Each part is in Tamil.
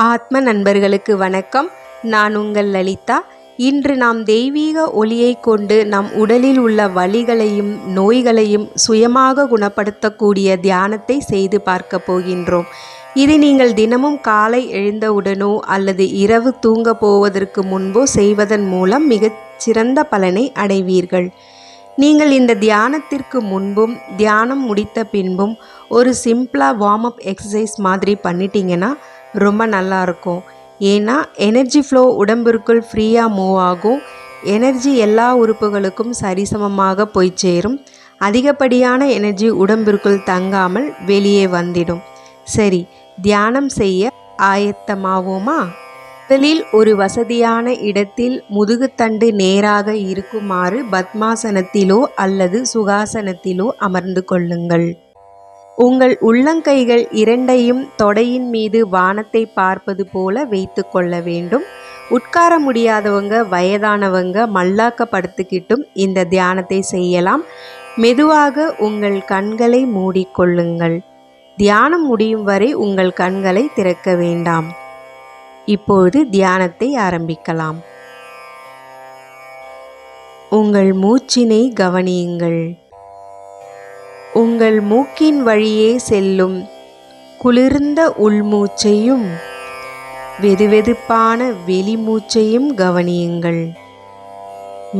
ஆத்ம நண்பர்களுக்கு வணக்கம். நான் உங்கள் லலிதா. இன்று நாம் தெய்வீக ஒளியை கொண்டு நம் உடலில் உள்ள வலிகளையும் நோய்களையும் சுயமாக குணப்படுத்தக்கூடிய தியானத்தை செய்து பார்க்க போகின்றோம். இது நீங்கள் தினமும் காலை எழுந்தவுடனோ அல்லது இரவு தூங்க போவதற்கு முன்போ செய்வதன் மூலம் மிகச் சிறந்த பலனை அடைவீர்கள். நீங்கள் இந்த தியானத்திற்கு முன்பும் தியானம் முடித்த பின்பும் ஒரு சிம்பிளாக வார்ம் அப் எக்ஸசைஸ் மாதிரி பண்ணிட்டீங்கன்னா ரொம்ப நல்லாயிருக்கும். ஏன்னா எனர்ஜி ஃப்ளோ உடம்பிற்குள் ஃப்ரீயாக மூவ் ஆகும். எனர்ஜி எல்லா உறுப்புகளுக்கும் சரிசமமாக போய் சேரும். அதிகப்படியான எனர்ஜி உடம்பிற்குள் தங்காமல் வெளியே வந்துடும். சரி, தியானம் செய்ய ஆயத்தமாவோமா? முதலில் ஒரு வசதியான இடத்தில் முதுகுத்தண்டு நேராக இருக்குமாறு பத்மாசனத்திலோ அல்லது சுகாசனத்திலோ அமர்ந்து கொள்ளுங்கள். உங்கள் உள்ளங்கைகள் இரண்டையும் தொடையின் மீது வானத்தை பார்ப்பது போல வைத்து கொள்ள வேண்டும். உட்கார முடியாதவங்க, வயதானவங்க மல்லாக்க படுத்துக்கிட்டும் இந்த தியானத்தை செய்யலாம். மெதுவாக உங்கள் கண்களை மூடிக்கொள்ளுங்கள். தியானம் முடியும் வரை உங்கள் கண்களை திறக்க வேண்டாம். இப்பொழுது தியானத்தை ஆரம்பிக்கலாம். உங்கள் மூச்சினை கவனியுங்கள். உங்கள் மூக்கின் வழியே செல்லும் குளிர்ந்த உள்மூச்சையும் வெதுவெதுப்பான வெளிமூச்சையும் கவனியுங்கள்.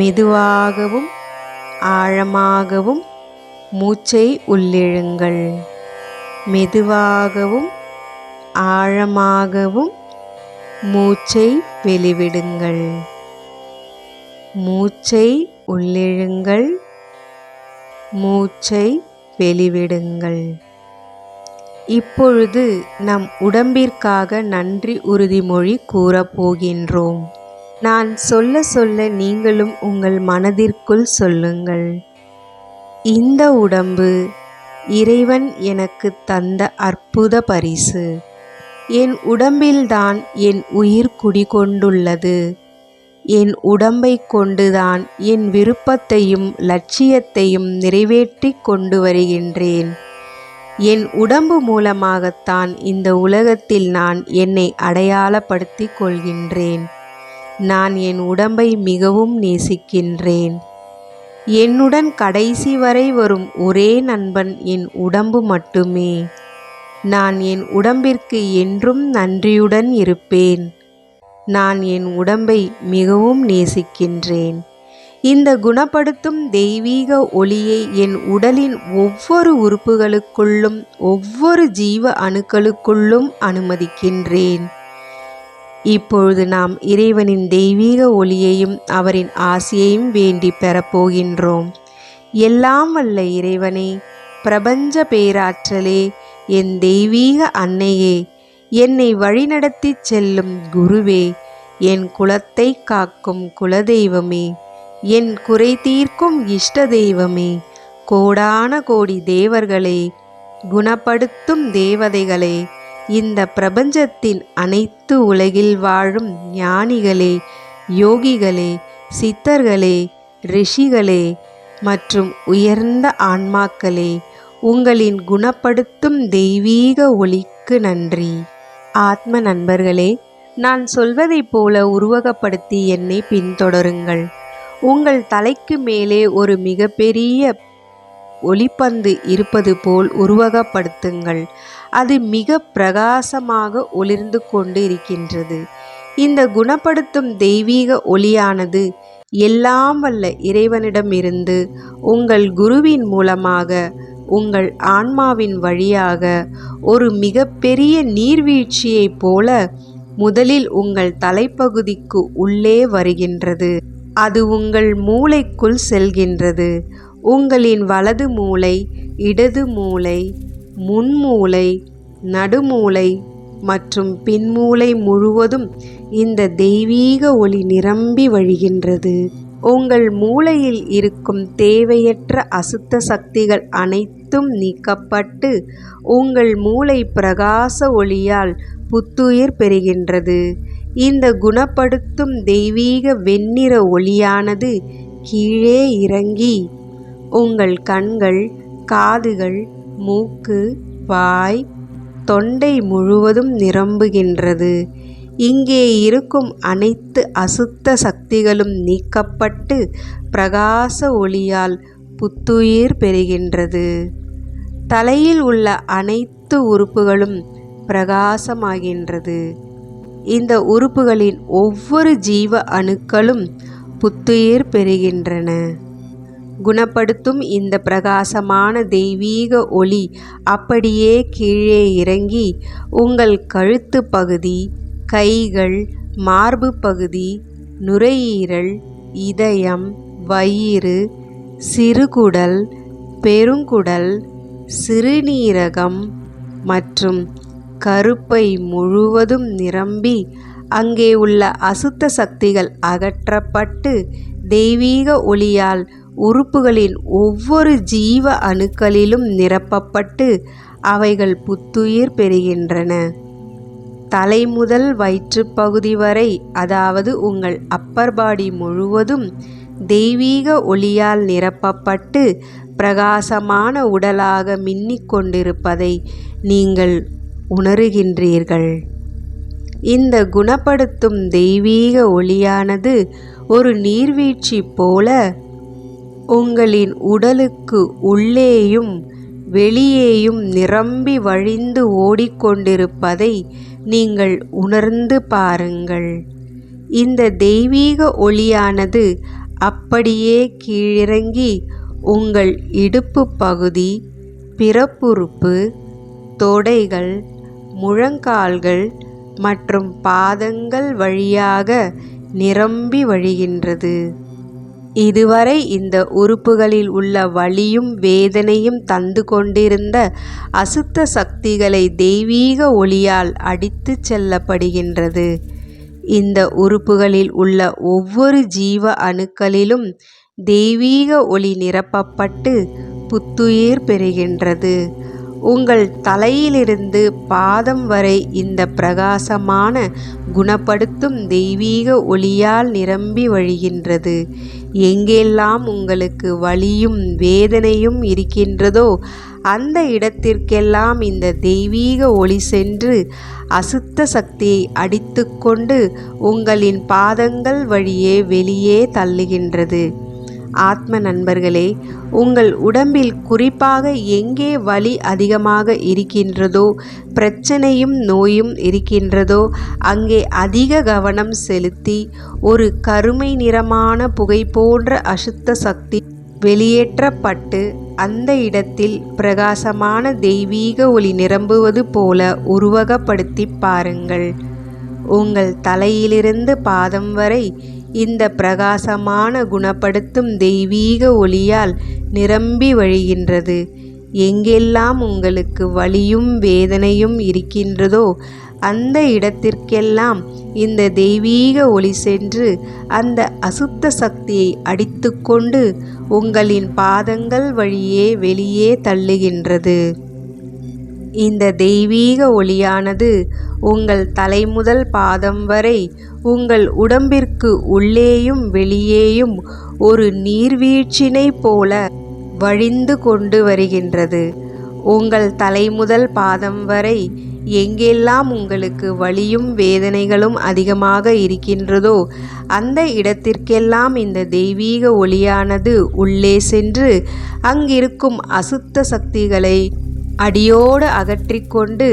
மெதுவாகவும் ஆழமாகவும் மூச்சை உள்ளிழுங்கள். மெதுவாகவும் ஆழமாகவும் மூச்சை வெளிவிடுங்கள். மூச்சை உள்ளிழுங்கள். மூச்சை வெளிவிடுங்கள். இப்பொழுது நம் உடம்பிற்காக நன்றி உறுதிமொழி கூறப்போகின்றோம். நான் சொல்ல சொல்ல நீங்களும் உங்கள் மனதிற்குள் சொல்லுங்கள். இந்த உடம்பு இறைவன் எனக்கு தந்த அற்புத பரிசு. என் உடம்பில்தான் என் உயிர் குடிகொண்டுள்ளது. என் உடம்பை கொண்டுதான் என் விருப்பத்தையும் லட்சியத்தையும் நிறைவேற்றி கொண்டு வருகின்றேன். என் உடம்பு மூலமாகத்தான் இந்த உலகத்தில் நான் என்னை அடையாளப்படுத்திக் கொள்கின்றேன். நான் என் உடம்பை மிகவும் நேசிக்கின்றேன். என்னுடன் கடைசி வரை வரும் ஒரே நண்பன் என் உடம்பு மட்டுமே. நான் என் உடம்பிற்கு என்றும் நன்றியுடன் இருப்பேன். நான் என் உடம்பை மிகவும் நேசிக்கின்றேன். இந்த குணப்படுத்தும் தெய்வீக ஒளியை என் உடலின் ஒவ்வொரு உறுப்புகளுக்குள்ளும் ஒவ்வொரு ஜீவ அணுக்களுக்குள்ளும் அனுமதிக்கின்றேன். இப்பொழுது நாம் இறைவனின் தெய்வீக ஒளியையும் அவரின் ஆசியையும் வேண்டி பெறப்போகின்றோம். எல்லாம் வல்ல இறைவனே, பிரபஞ்ச பேராற்றலே, என் தெய்வீக அன்னையே, என்னை வழிநடத்தி செல்லும் குருவே, என் குலத்தை காக்கும் குலதெய்வமே, என் குறை தீர்க்கும் இஷ்ட தெய்வமே, கோடான கோடி தேவர்களே, குணப்படுத்தும் தேவதைகளே, இந்த பிரபஞ்சத்தின் அனைத்து உலகில் வாழும் ஞானிகளே, யோகிகளே, சித்தர்களே, ரிஷிகளே மற்றும் உயர்ந்த ஆன்மாக்களே, உங்களின் குணப்படுத்தும் தெய்வீக ஒளிக்கு நன்றி. ஆத்ம நண்பர்களே, நான் சொல்வதைப் போல உருவகப்படுத்தி என்னை பின்தொடருங்கள். உங்கள் தலைக்கு மேலே ஒரு மிகப்பெரிய ஒளிப்பந்து இருப்பது போல் உருவகப்படுத்துங்கள். அது மிக பிரகாசமாக ஒளிர்ந்து கொண்டு இருக்கின்றது. இந்த குணப்படுத்தும் தெய்வீக ஒளியானது எல்லாம் வல்ல இறைவனிடமிருந்து உங்கள் குருவின் மூலமாக உங்கள் ஆன்மாவின் வழியாக ஒரு மிகப்பெரிய நீர்வீழ்ச்சியைப் போல முதலில் உங்கள் தலைப்பகுதிக்கு உள்ளே வருகின்றது. அது உங்கள் மூளைக்குள் செல்கின்றது. உங்களின் வலது மூளை, இடது மூளை, முன்மூளை, நடுமூளை மற்றும் பின்மூளை முழுவதும் இந்த தெய்வீக ஒளி நிரம்பி வழிகின்றது. உங்கள் மூளையில் இருக்கும் தேவையற்ற அசுத்த சக்திகள் அனைத்தும் நீக்கப்பட்டு உங்கள் மூளை பிரகாச ஒளியால் புத்துயிர் பெறுகின்றது. இந்த குணப்படுத்தும் தெய்வீக வெண்ணிற ஒளியானது கீழே இறங்கி உங்கள் கண்கள், காதுகள், மூக்கு, வாய், தொண்டை முழுவதும் நிரம்புகின்றது. இங்கே இருக்கும் அனைத்து அசுத்த சக்திகளும் நீக்கப்பட்டு பிரகாச ஒளியால் புத்துயிர் பெறுகின்றது. தலையில் உள்ள அனைத்து உறுப்புகளும் பிரகாசமாகின்றது. இந்த உறுப்புகளின் ஒவ்வொரு ஜீவ அணுக்களும் புத்துயிர் பெறுகின்றன. குணப்படுத்தும் இந்த பிரகாசமான தெய்வீக ஒளி அப்படியே கீழே இறங்கி உங்கள் கழுத்து பகுதி, கைகள், மார்பு பகுதி, நுரையீரல், இதயம், வயிறு, சிறுகுடல், பெருங்குடல், சிறுநீரகம் மற்றும் கருப்பை முழுவதும் நிரம்பி அங்கே உள்ள அசுத்த சக்திகள் அகற்றப்பட்டு தெய்வீக ஒளியால் உறுப்புகளின் ஒவ்வொரு ஜீவ அணுக்களிலும் நிரப்பப்பட்டு அவைகள் புத்துயிர் பெறுகின்றன. தலை முதல் வயிற்றுப்பகுதி வரை, அதாவது உங்கள் அப்பர் பாடி முழுவதும் தெய்வீக ஒளியால் நிரப்பப்பட்டு பிரகாசமான உடலாக மின்னிக் கொண்டிருப்பதை நீங்கள் உணருகின்றீர்கள். இந்த குணப்படுத்தும் தெய்வீக ஒளியானது ஒரு நீர்வீழ்ச்சி போல உங்களின் உடலுக்கு உள்ளேயும் வெளியேயும் நிரம்பி வழிந்து ஓடிக்கொண்டிருப்பதை நீங்கள் உணர்ந்து பாருங்கள். இந்த தெய்வீக ஒளியானது அப்படியே கீழிறங்கி உங்கள் இடுப்பு பகுதி, பிறப்புறுப்பு, தொடைகள், முழங்கால்கள் மற்றும் பாதங்கள் வழியாக நிரம்பி வழிகின்றது. இதுவரை இந்த உறுப்புகளில் உள்ள வலியும் வேதனையும் தந்து கொண்டிருந்த அசுத்த சக்திகளை தெய்வீக ஒளியால் அடித்து செல்லப்படுகின்றது. இந்த உறுப்புகளில் உள்ள ஒவ்வொரு ஜீவ அணுக்களிலும் தெய்வீக ஒளி நிரப்பப்பட்டு புத்துயிர் பெறுகின்றது. உங்கள் தலையிலிருந்து பாதம் வரை இந்த பிரகாசமான குணப்படுத்தும் தெய்வீக ஒளியால் நிரம்பி வழிகின்றது. எங்கெல்லாம் உங்களுக்கு வலியும் வேதனையும் இருக்கின்றதோ அந்த இடத்திற்கெல்லாம் இந்த தெய்வீக ஒளி சென்று அசுத்த சக்தியை அடித்துக்கொண்டு உங்களின் பாதங்கள் வழியே வெளியே தள்ளுகின்றது. ஆத்ம நண்பர்களே, உங்கள் உடம்பில் குறிப்பாக எங்கே வலி அதிகமாக இருக்கின்றதோ, பிரச்சனையும் நோயும் இருக்கின்றதோ அங்கே அதிக கவனம் செலுத்தி ஒரு கருமை நிறமான புகை போன்ற அசுத்த சக்தி வெளியேற்றப்பட்டு அந்த இடத்தில் பிரகாசமான தெய்வீக ஒளி நிரம்புவது போல உருவகப்படுத்தி பாருங்கள். உங்கள் தலையிலிருந்து பாதம் வரை இந்த பிரகாசமான குணப்படுத்தும் தெய்வீக ஒளியால் நிரம்பி வழிகின்றது. எங்கெல்லாம் உங்களுக்கு வலியும் வேதனையும் இருக்கின்றதோ அந்த இடத்திற்கெல்லாம் இந்த தெய்வீக ஒளி சென்று அந்த அசுத்த சக்தியை அடித்துக்கொண்டு உங்களின் பாதங்கள் வழியே வெளியே தள்ளுகின்றது. இந்த தெய்வீக ஒளியானது உங்கள் தலை முதல் பாதம் வரை உங்கள் உடம்பிற்கு உள்ளேயும் வெளியேயும் ஒரு நீர்வீழ்ச்சினை போல வழிந்து கொண்டு வருகின்றது. உங்கள் தலை முதல் பாதம் வரை எங்கெல்லாம் உங்களுக்கு வலியும் வேதனைகளும் அதிகமாக இருக்கின்றதோ அந்த இடத்திற்கெல்லாம் இந்த தெய்வீக ஒளியானது உள்ளே சென்று அங்கிருக்கும் அசுத்த சக்திகளை அடியோடு அகற்றிக்கொண்டு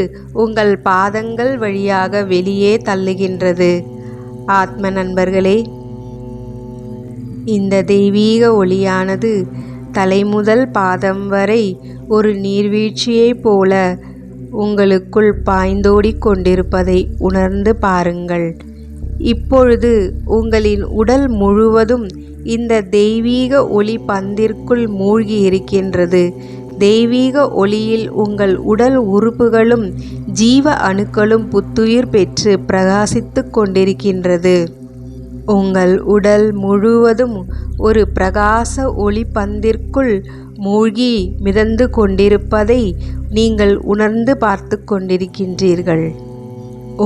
உங்கள் பாதங்கள் வழியாக வெளியே தள்ளுகின்றது. ஆத்ம நண்பர்களே, இந்த தெய்வீக ஒளியானது தலை முதல் பாதம் வரை ஒரு நீர்வீழ்ச்சியைப் போல உங்களுக்குள் பாய்ந்தோடிக் கொண்டிருப்பதை உணர்ந்து பாருங்கள். இப்பொழுது உங்களின் உடல் முழுவதும் இந்த தெய்வீக ஒளி பந்திற்குள் மூழ்கி இருக்கின்றது. தெய்வீக ஒளியில் உங்கள் உடல் உறுப்புகளும் ஜீவ அணுக்களும் புத்துயிர் பெற்று பிரகாசித்து கொண்டிருக்கின்றது. உங்கள் உடல் முழுவதும் ஒரு பிரகாச ஒளி பந்திற்குள் மூழ்கி மிதந்து கொண்டிருப்பதை நீங்கள் உணர்ந்து பார்த்து கொண்டிருக்கின்றீர்கள்.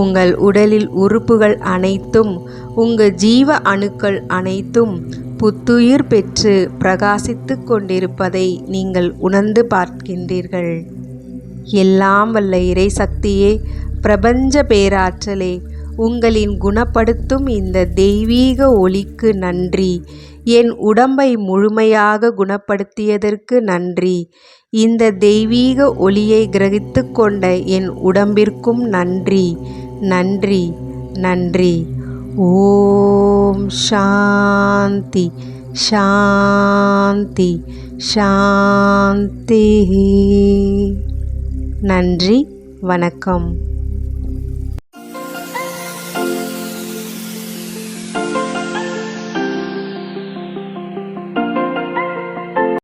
உங்கள் உடலில் உறுப்புகள் அனைத்தும், உங்கள் ஜீவ அணுக்கள் அனைத்தும் புத்துயிர் பெற்று பிரகாசித்து கொண்டிருப்பதை நீங்கள் உணர்ந்து பார்க்கின்றீர்கள். எல்லாம் வல்ல இறைசக்தியே, பிரபஞ்ச பேராற்றலே, உங்களின் குணப்படுத்தும் இந்த தெய்வீக ஒளிக்கு நன்றி. என் உடம்பை முழுமையாக குணப்படுத்தியதற்கு நன்றி. இந்த தெய்வீக ஒளியை கிரகித்து கொண்ட என் உடம்பிற்கும் நன்றி, நன்றி, நன்றி. ஓம் சாந்தி, சாந்தி, சாந்தி. நன்றி, வணக்கம்.